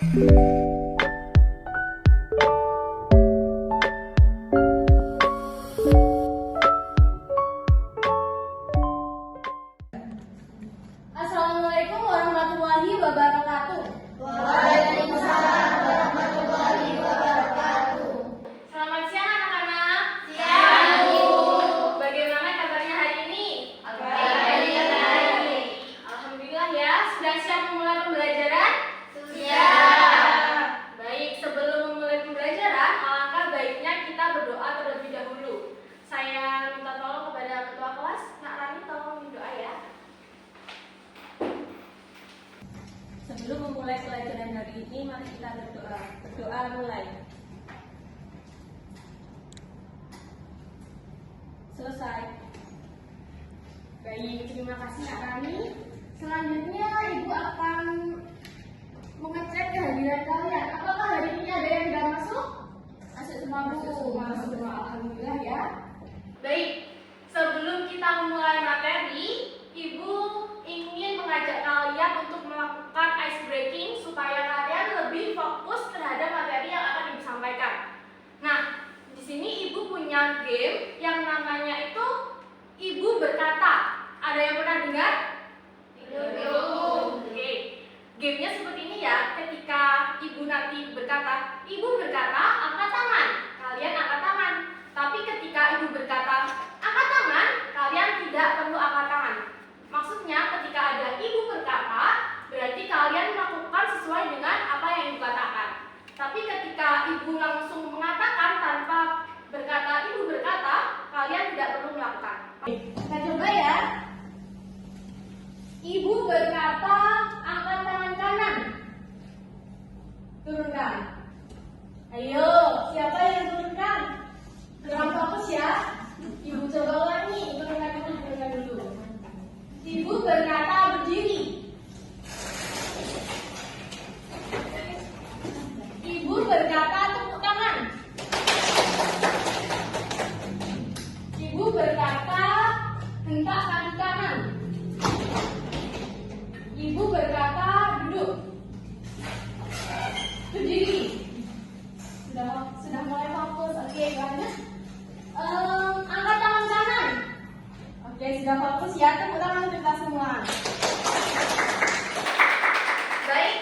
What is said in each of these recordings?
Assalamualaikum warahmatullahi wabarakatuh. Waalaikumsalam warahmatullahi wabarakatuh. Selamat siang anak-anak. Siang, Bu. Bagaimana kabarnya hari ini? Baik. Alhamdulillah ya. Sudah siap memulai pembelajaran? Siap. Baik, sebelum memulai pembelajaran, alangkah baiknya kita berdoa terlebih dahulu. Saya minta tolong kepada ketua kelas, Nak Rani, tolong berdoa ya. Sebelum memulai pelajaran hari ini, mari kita berdoa. Berdoa mulai. Selesai. Baik, terima kasih Nak Rani. Selanjutnya Ibu akan mengecek kehadiran kalian. Apakah hari ini ada yang tidak masuk? Masuk semua, Bu. Masuk semua. Alhamdulillah ya. Baik, sebelum kita memulai materi, Ibu ingin mengajak kalian untuk melakukan ice breaking supaya kalian lebih fokus terhadap materi yang akan Ibu sampaikan. Nah, di sini Ibu punya game yang namanya itu Ibu berkata. Ada yang pernah dengar? Oke. Gamenya seperti ini ya. Ketika Ibu nanti berkata, Ibu berkata, angkat tangan. Kalian angkat tangan. Tapi ketika Ibu berkata, angkat tangan, kalian tidak perlu angkat tangan. Maksudnya ketika ada Ibu berkata, berarti kalian melakukan sesuai dengan apa yang Ibu katakan. Tapi ketika Ibu langsung mengatakan tanpa berkata Ibu berkata, kalian tidak perlu melakukan. Kita coba ya. Ibu berkata, angkat tangan kanan. Turunkan. Ayo, siapa yang turunkan? Kurang fokus ya. Ibu coba ulangi, turunkan dulu. Ibu berkata berdiri. Ibu berkata tepuk tangan. Ibu berkata hentak kaki kanan. Ibu berkata duduk. Berdiri. Sudah mulai fokus. Oke, banyak. Angkat tangan kanan. Oke, sudah fokus ya. Tepuk tangan untuk kita semua. Baik.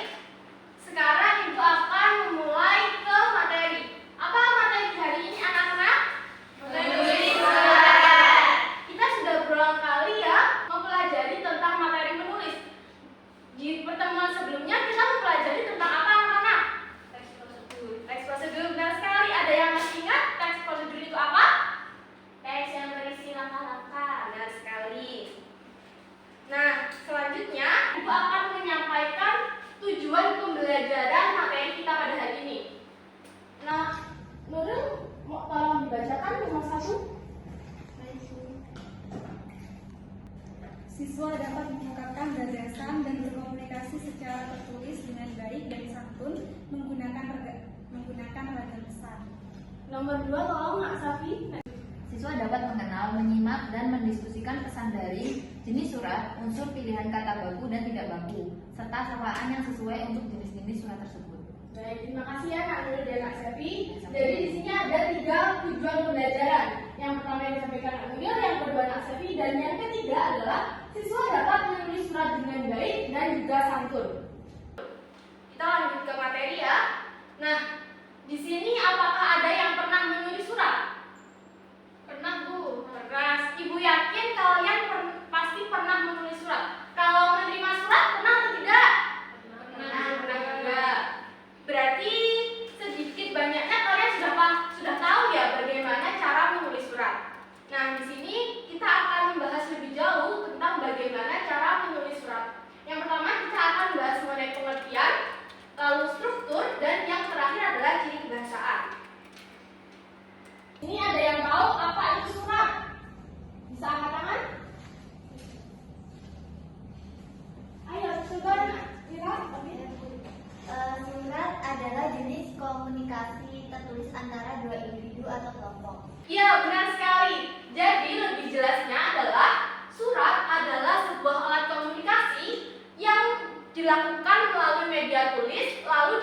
Sekarang Ibu akan memulai ke materi. Apa materi hari ini anak-anak? Menulis surat. Kita sudah berulang kali ya mempelajari tentang materi menulis. Di pertemuan sebelumnya kita mempelajari tentang apa anak-anak? Teks prosedur. Teks prosedur, benar sekali. Ada yang masih ingat teks prosedur itu apa? Teks yang berisi langkah-langkah. Benar sekali. Nah, selanjutnya Ibu akan menyampaikan tujuan pembelajaran materi kita pada hari ini. Nah, Nurul, mau tolong dibacakan nomor 1. Siswa dapat mengungkapkan gagasan dan berkomunikasi secara tertulis dengan baik dan santun menggunakan ragam pesan. Nomor 2, tolong Nak Safi. Siswa dapat mengenal, menyimak, dan mendiskusikan pesan daring, jenis surat, unsur pilihan kata baku dan tidak baku, serta sapaan yang sesuai untuk jenis-jenis surat tersebut. Baik, terima kasih ya Kak Nurul dan Kak Safi. Jadi di sini ada 3 tujuan pembelajaran. Yang pertama yang disampaikan Kak Nurul, yang kedua Kak Safi, dan yang ketiga adalah siswa dapat menulis surat dengan baik dan juga santun. Kita lanjut ke materi ya. Nah, di sini apakah ada yang pernah menulis surat? Pernah, Bu. Pernah. Ibu yakin kalian pasti pernah menulis surat. Kalau menerima surat pernah atau tidak? Pernah juga. Berarti sedikit banyaknya kalian sudah tahu ya bagaimana cara menulis surat. Nah, di sini kita akan membahas lebih jauh tentang bagaimana cara menulis surat. Yang pertama kita akan membahas mengenai pengertian, lalu struktur, dan yang terakhir adalah ciri kebahasaan. Ini ada yang tahu apa itu surat? Bisa angkat tangan? Ayo, coba lihat. Surat adalah jenis komunikasi tertulis antara dua individu atau kelompok. Iya, benar sekali. Jadi lebih jelasnya adalah surat adalah sebuah alat komunikasi yang dilakukan melalui media tulis lalu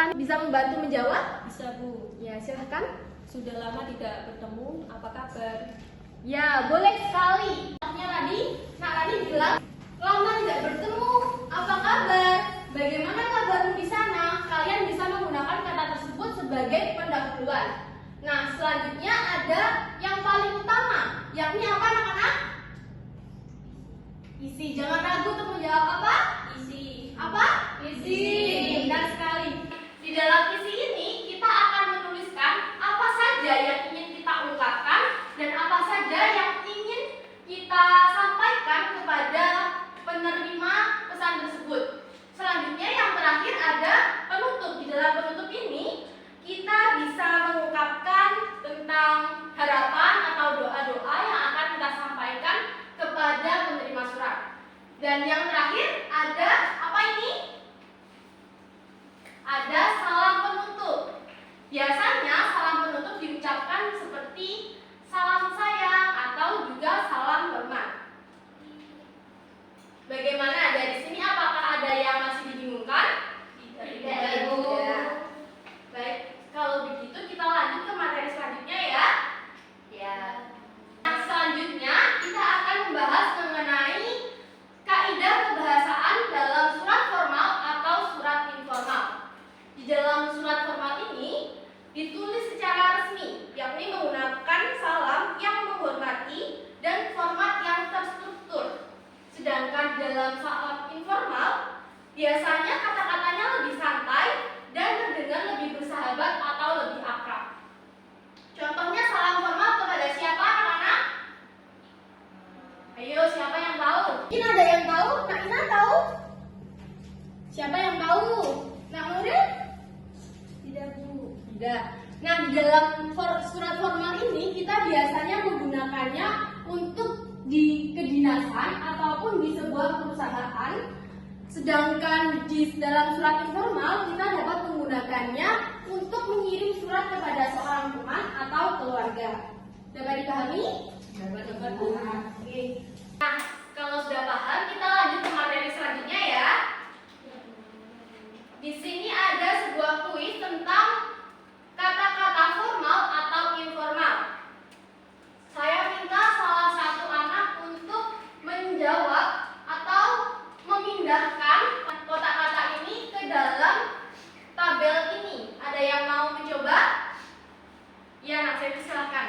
Rani bisa membantu menjawab? Bisa Bu, Ya, silahkan. sudah lama tidak bertemu, apa kabar? Ya, boleh sekali. Contohnya tadi, Nak Rani bilang, lama tidak bertemu, apa kabar? Bagaimana kabarmu di sana? Kalian bisa menggunakan kata tersebut sebagai pendahuluan. Nah, selanjutnya ada yang paling utama, yakni apa anak-anak? Isi. Jangan ragu untuk menjawab apa? Isi. Apa? Isi. Benar sekali. Di dalam isi ini kita akan menuliskan apa saja yang ingin kita ungkapkan dan apa saja yang ingin kita sampaikan kepada penerima pesan tersebut. Selanjutnya yang terakhir ada penutup. Di dalam penutup ini kita bisa mengungkapkan tentang harapan atau doa-doa yang akan kita sampaikan kepada penerima surat. Dan yang terakhir ada apa ini? Ada salam penutup. Biasanya salam penutup diucapkan seperti salam sayang atau juga salam hormat. Bagaimana dari sini? Apakah ada yang masih dibingungkan? Tidak, Ibu. Baik, kalau begitu kita lanjut ke materi selanjutnya ya. Ya. Nah, selanjutnya kita akan membahas mengenai kaidah kebahasaan dalam surat formal atau surat informal. Di dalam surat formal ini ditulis secara resmi, yakni menggunakan salam yang menghormati dan format yang terstruktur. Sedangkan dalam salam informal, biasanya kata-katanya lebih santai dan terdengar lebih bersahabat atau lebih akrab. Contohnya salam formal kepada siapa anak-anak? Ayo, siapa yang tahu? Mungkin ada yang tahu? Kak Ina tahu? Siapa yang tahu? Nak Nuril? Tidak, Bu. Tidak. Nah, di dalam surat formal ini kita biasanya menggunakannya untuk di kedinasan ataupun di sebuah perusahaan. Sedangkan di dalam surat informal kita dapat menggunakannya untuk mengirim surat kepada seorang teman atau keluarga. Dapat dipahami? Dapat. Oke. Nah, kalau sudah paham, kita lanjut ke materi selanjutnya ya. Di sini ada sebuah kuis tentang kata-kata formal atau informal. Saya minta salah satu anak untuk menjawab atau memindahkan kotak-kata ini ke dalam tabel ini. Ada yang mau mencoba? Ya, Nak Sevi, silakan.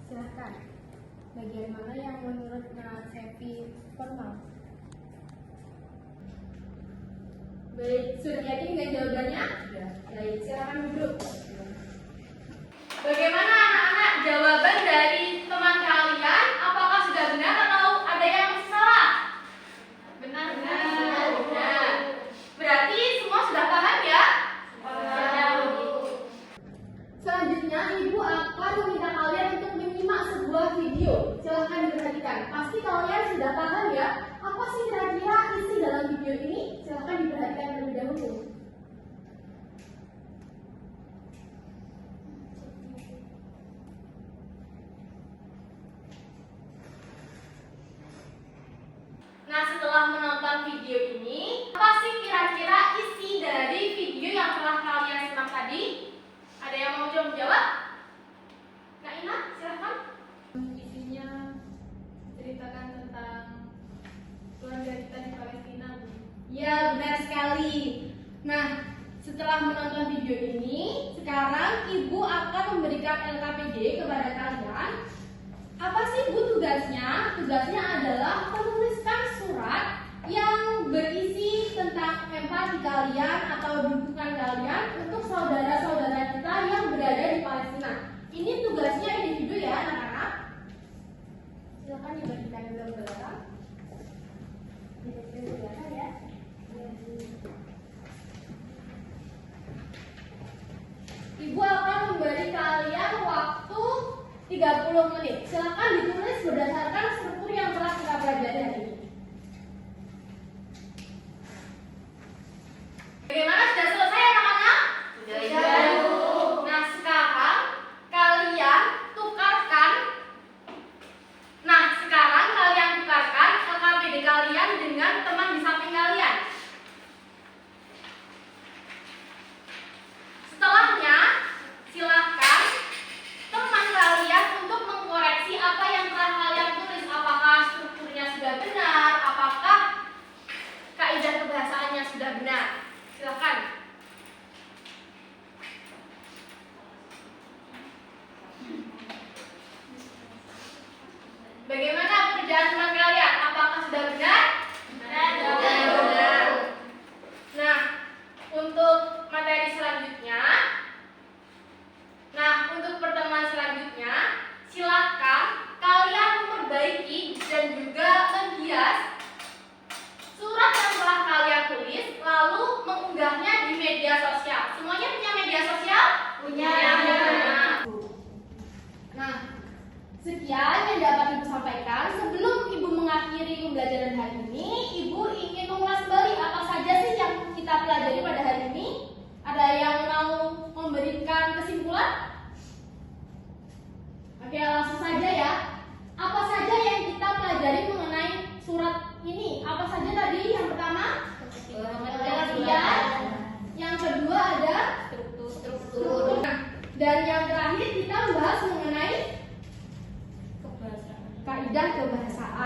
Silakan. Bagian mana yang menurut Nak Sevi formal? Baik, sudah yakin dengan jawabannya? Sudah. Baik, silakan duduk. Bagaimana anak-anak jawaban dari teman kalian? Apakah sudah benar atau ada yang salah? Benar. Berarti semua sudah paham ya? Selanjutnya Ibu akan meminta kalian untuk menyimak sebuah video. Silahkan diperhatikan. Pasti kalian sudah paham ya? Apa sih kira-kira isi dalam video ini? Silahkan diperhatikan terlebih dahulu. Nah, setelah menonton video ini, apa sih kira-kira isi dari video yang telah kalian simak tadi? Ada yang mau coba menjawab? Kak Ina, silahkan. Isinya ceritakan tentang keluarga kita di Palestina, Bu. Ya, benar sekali. Nah, setelah menonton video ini, sekarang Ibu akan memberikan LKPD kepada kalian. Apa sih Bu tugasnya? Tugasnya adalah menuliskan surat yang berisi tentang empati kalian atau dukungan kalian untuk saudara-saudara kita yang berada di Palestina. Ini tugasnya individu ya anak-anak. Silakan dibagikan ke belakang. Dibagikan ke belakang ya. Ibu akan memberi kalian waktu 30 menit. Silakan ditulis berdasarkan struktur yang telah kita pelajari hari ini. Bagaimana, sudah selesai anak-anak? Sudah. Nah, sekarang kalian tukarkan LKPD kalian dengan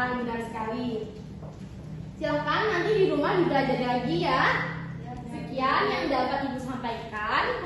benar sekali. Silahkan nanti di rumah dipelajari lagi ya. Sekian yang dapat Ibu sampaikan.